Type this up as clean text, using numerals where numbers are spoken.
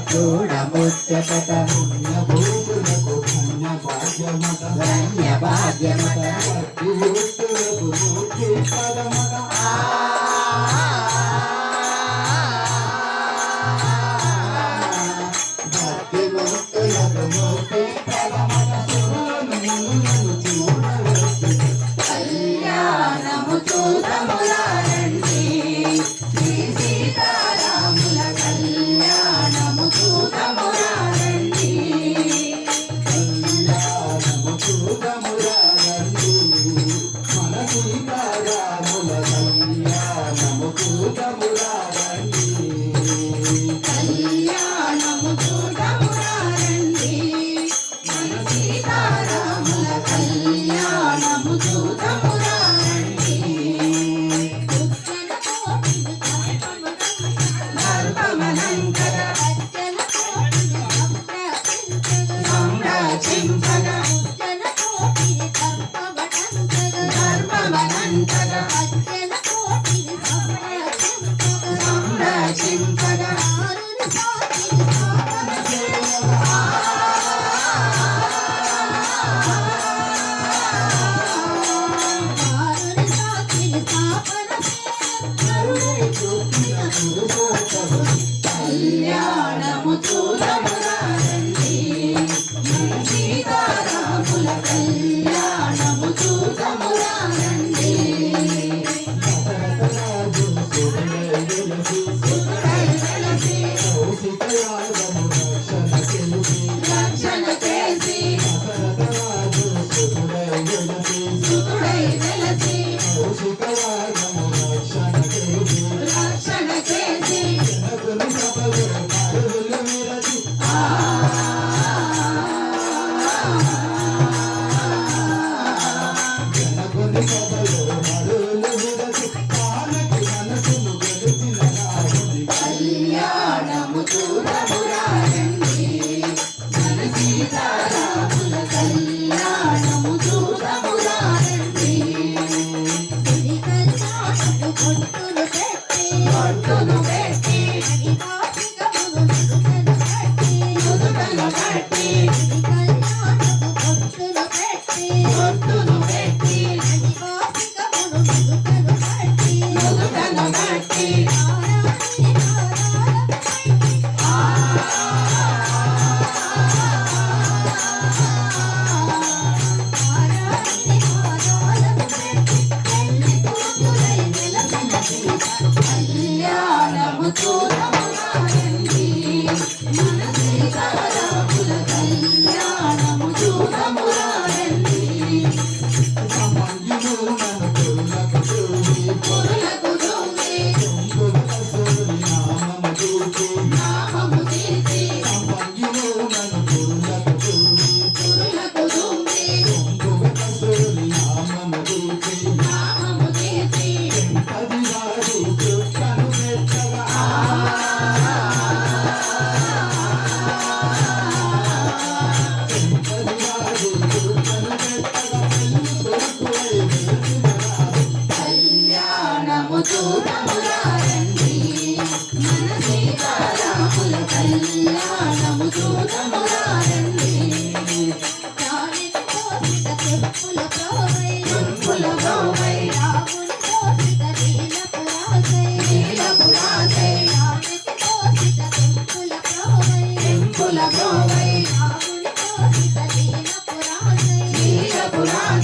చూడముచ్చట పుణ్యభూతులకు ధన్య భాగ్యమట ధన్య భాగ్యమట భక్తియుక్తులకు మూర్తి పదమట భక్తి ముక్తులకు ముక్తి పదమట కళ్యాణము చూడములారండి శ్రీ సీతారాముల కళ్యాణము చూడములారండి కళ్యాణము చూడములారండి మన సీతారాముల కళ్యాణము చూడములారండి కళ్యాణము చూడములారండి మన సీతారాముల కళ్యాణము చూడములారండి ధర్మమనంకర సంరక్షింపగ ధర్మమనంకర సంరక్షింపగ కళ్యాణము చూడములారండి మన సీతారాముల కళ్యాణము చూడములారండి సుతుడై వెలసి రక్షణ చేసి సుతుడై వెలసి రక్షణ చేసి కళ్యాణము చూడములారండి మన సీతారాముల కళ్యాణము చూడములారండి కొట్టును పెట్టి నుదుటను కట్టి కొట్టును పెట్టి నుదుటను కట్టి కళ్యాణము చూడములారండి మన సీతారాముల కళ్యాణము చూడములారండి పురులకు జోగి నామము తీర్చి పురులకు జోగి నామము తీర్చి కళ్యాణము చూడములారండి మన సీతారాముల కళ్యాణము చూడములారండి చెప్పుల ప్రోవై నీలపురాసై చెప్పుల ప్రోవై నీలపురాసై